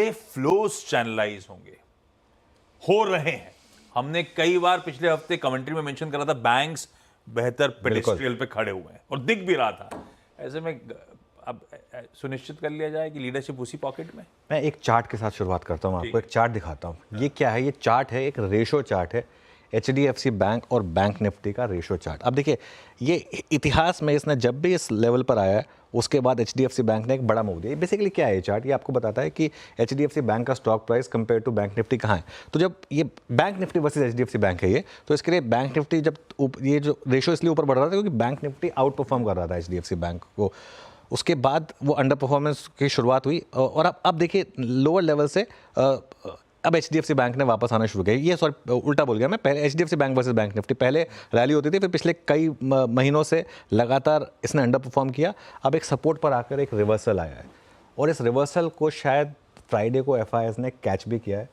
कैसे flows channelise होंगे, हो रहे हैं। हमने कई बार पिछले हफ्ते कमेंट्री में मेंशन करा था बैंक्स बेहतर पेडेस्ट्रियल पे खड़े हुए हैं और दिख भी रहा था। ऐसे में अब सुनिश्चित कर लिया जाए कि लीडरशिप उसी पॉकेट में। मैं एक चार्ट के साथ शुरुआत करता हूं, आपको एक चार्ट दिखाता हूं। ये क्या है? ये चार्ट है, एक रेशो चार्ट है, HDFC बैंक और बैंक निफ्टी का रेशो चार्ट। अब देखिए, ये इतिहास में इसने जब भी इस लेवल पर आया है उसके बाद HDFC बैंक ने एक बड़ा मूव दिया। बेसिकली क्या है ये चार्ट? ये आपको बताता है कि HDFC बैंक का stock price compare to bank Nifty कहाँ है। तो जब ये bank Nifty versus HDFC bank है ये, तो इसके लिए बैंक निफ्टी जब ये जो रेशो इसलिए ऊपर बढ़ रहा था क्योंकि बैंक निफ्टी आउट परफॉर्म कर रहा था HDFC बैंक को। उसके बाद वो अंडर परफॉर्मेंस की शुरुआत हुई और अब देखिए लोअर लेवल से अब HDFC बैंक ने वापस आना शुरू किया। ये सॉरी उल्टा बोल गया मैं, पहले HDFC bank versus bank Nifty पहले रैली होती थी, फिर पिछले कई महीनों से लगातार इसने अंडर परफॉर्म किया। अब एक सपोर्ट पर आकर एक रिवर्सल आया है और इस रिवर्सल को शायद फ्राइडे को FIS ने कैच भी किया है।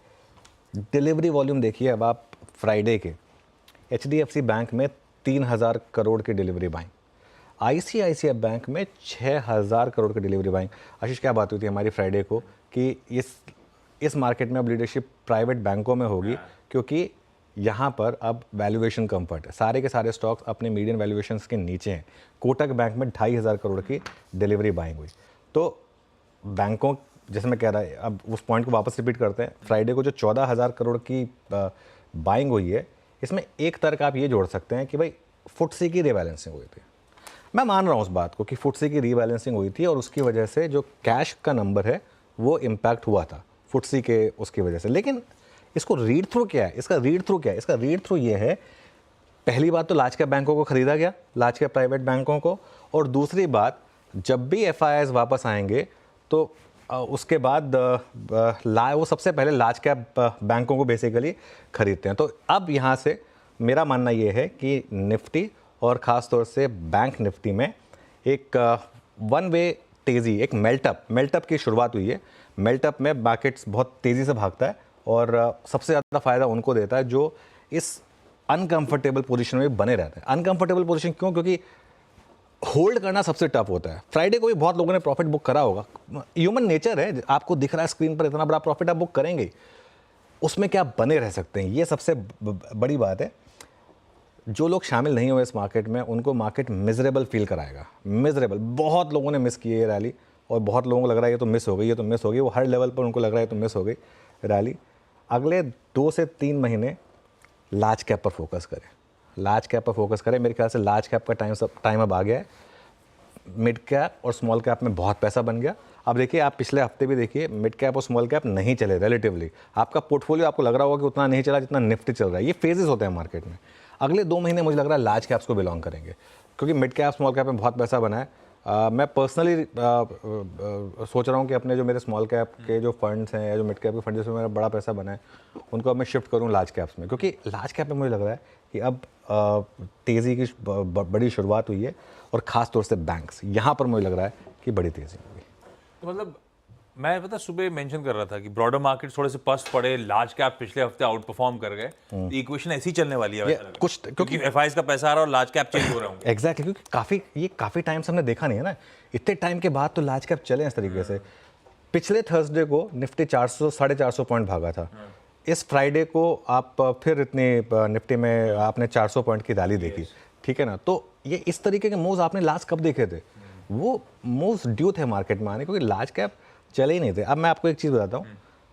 डिलीवरी वॉल्यूम देखिए अब आप फ्राइडे के HDFC बैंक में 3000 करोड़ की डिलीवरी बाइंग, ICICI बैंक में 6000 करोड़ की डिलीवरी बाइंग। आशीष, क्या बात हुई थी हमारी फ्राइडे को कि इस मार्केट में अब लीडरशिप प्राइवेट बैंकों में होगी क्योंकि यहाँ पर अब वैल्यूएशन कंफर्ट है। सारे के सारे स्टॉक्स अपने मीडियन वैल्यूएशंस के नीचे हैं। कोटक बैंक में 2500 करोड़ की डिलीवरी बाइंग हुई। तो बैंकों, जैसे मैं कह रहा है, अब उस पॉइंट को वापस रिपीट करते हैं। फ्राइडे को जो 14,000 करोड़ की बाइंग हुई है, इसमें एक तर्क आप ये जोड़ सकते हैं कि भाई फुटसी की रीबैलेंसिंग हुई थी। मैं मान रहा हूँ उस बात को कि फुटसी की रीबैलेंसिंग हुई थी और उसकी वजह से जो कैश का नंबर है वो इम्पैक्ट हुआ था फुटसी के उसकी वजह से। लेकिन इसको रीड थ्रू क्या है? इसका रीड थ्रू क्या है? इसका रीड थ्रू ये है, पहली बात तो लार्ज कैप बैंकों को खरीदा गया, लार्ज कैप प्राइवेट बैंकों को, और दूसरी बात जब भी FIS वापस आएंगे तो उसके बाद वो सबसे पहले लार्ज कैप बैंकों को बेसिकली खरीदते हैं। तो अब यहाँ से मेरा मानना ये है कि निफ्टी और ख़ास तौर से बैंक निफ्टी में एक वन वे तेज़ी, एक मेल्टअप की शुरुआत हुई है। मेल्टअप में मार्केट्स बहुत तेज़ी से भागता है और सबसे ज़्यादा फायदा उनको देता है जो इस अनकंफर्टेबल पोजीशन में बने रहते हैं। अनकंफर्टेबल पोजीशन क्यों? क्योंकि होल्ड करना सबसे टफ होता है। फ्राइडे को भी बहुत लोगों ने प्रॉफिट बुक करा होगा, ह्यूमन नेचर है। आपको दिख रहा है स्क्रीन पर इतना बड़ा प्रॉफिट आप बुक करेंगे, उसमें क्या बने रह सकते हैं, ये सबसे बड़ी बात है। जो लोग शामिल नहीं हुए इस मार्केट में उनको मार्केट मिजरेबल फील कराएगा। मिजरेबल, बहुत लोगों ने मिस की है ये रैली और बहुत लोगों को लग रहा है ये तो मिस हो गई, ये तो मिस हो गई। वो हर लेवल पर उनको लग रहा है ये तो मिस हो गई रैली। अगले 2 से 3 महीने लार्ज कैप पर फोकस करें, लार्ज कैप पर फोकस करें। मेरे ख्याल से लार्ज कैप का टाइम अब आ गया है। मिड कैप और स्मॉल कैप में बहुत पैसा बन गया। अब देखिए, आप पिछले हफ्ते भी देखिए मिड कैप और स्मॉल कैप नहीं चले रिलेटिवली। आपका पोर्टफोलियो आपको लग रहा होगा कि उतना नहीं चला जितना निफ्टी चल रहा है। ये फेजेस होते हैं मार्केट में। अगले 2 महीने मुझे लग रहा है लार्ज कैप्स को बिलोंग करेंगे क्योंकि मिड कैप स्मॉल कैप में बहुत पैसा बना है। मैं पर्सनली सोच रहा हूँ कि अपने जो मेरे स्मॉल कैप के जो फंड्स हैं या जो मिड कैप के फंड जिसमें मेरा बड़ा पैसा बना है उनको अब मैं शिफ्ट करूँ लार्ज कैप्स में, क्योंकि लार्ज कैप में मुझे लग रहा है कि अब तेज़ी की बड़ी शुरुआत हुई है और ख़ास तौर से बैंक्स, यहाँ पर मुझे लग रहा है कि बड़ी तेज़ी होगी। तो मतलब मैं पता सुबह मेंशन कर रहा था कि ब्रॉडर मार्केट थोड़े से पस्त पड़े, लार्ज कैप पिछले हफ्ते आउट परफॉर्म कर गए। इक्वेशन ऐसी चलने वाली है कुछ, क्योंकि FIS का पैसा आ रहा है और लार्ज कैप चेंज हो रहे होंगे। एग्जैक्टली, क्योंकि काफ़ी टाइम से हमने देखा नहीं है ना, इतने टाइम के बाद तो लार्ज कैप चले इस तरीके से। पिछले थर्सडे को निफ्टी 400-450 पॉइंट भागा था। इस फ्राइडे को आप फिर इतनी निफ्टी में आपने 400 पॉइंट की रैली देखी, ठीक है ना। तो ये इस तरीके के मूव्स आपने लास्ट कब देखे थे? वो मूव्स ड्यू थे मार्केट में आने, क्योंकि लार्ज कैप चले ही नहीं थे। अब मैं आपको एक चीज़ बताता हूँ।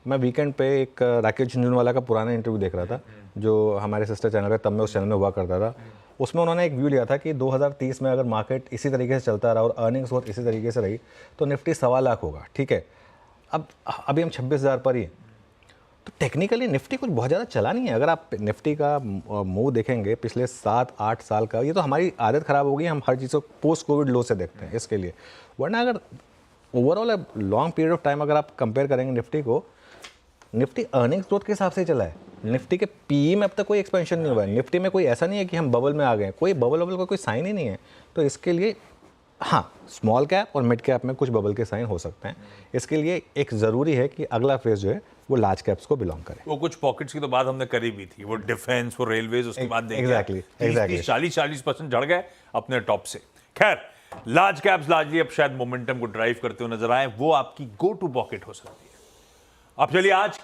मैं वीकेंड पे एक राकेश झुंझुनवाला का पुराना इंटरव्यू देख रहा था जो हमारे सिस्टर चैनल पे, तब मैं उस चैनल में हुआ करता था। उसमें उन्होंने एक व्यू लिया था कि 2030 में अगर मार्केट इसी तरीके से चलता रहा और अर्निंग्स ग्रोथ इसी तरीके से रही तो निफ्टी 1.25 लाख होगा, ठीक है। अब अभी हम 26,000 पर ही, तो टेक्निकली निफ्टी कुछ बहुत ज़्यादा चला नहीं है। अगर आप निफ्टी का मूव देखेंगे पिछले 7-8 साल का, ये तो हमारी आदत ख़राब हो गई, हम हर चीज़ को पोस्ट कोविड लो से देखते हैं इसके लिए। वरना अगर overall long period of time अगर आप कंपेयर करेंगे निफ्टी को, निफ्टी अर्निंग्स ग्रोथ के हिसाब से चला है। निफ्टी के पीई में अब तक कोई एक्सपेंशन नहीं हुआ है। निफ्टी में कोई ऐसा नहीं है कि हम बबल में आ गए, कोई बबल का कोई साइन ही नहीं है। तो इसके लिए हाँ, स्मॉल कैप और मिड कैप में कुछ बबल के साइन हो सकते हैं। इसके लिए एक ज़रूरी है कि अगला फेज जो है वो लार्ज कैप्स को बिलोंग करे। वो कुछ पॉकेट्स की तो बात हमने करी भी थी, वो डिफेंस, वो रेलवेज, उसके बाद एग्जैक्टली 40% झड़ गए अपने टॉप से। खैर, लार्ज कैप्स लार्जली अब शायद मोमेंटम को ड्राइव करते हुए नजर आए, वो आपकी गो टू पॉकेट हो सकती है। अब चलिए आज की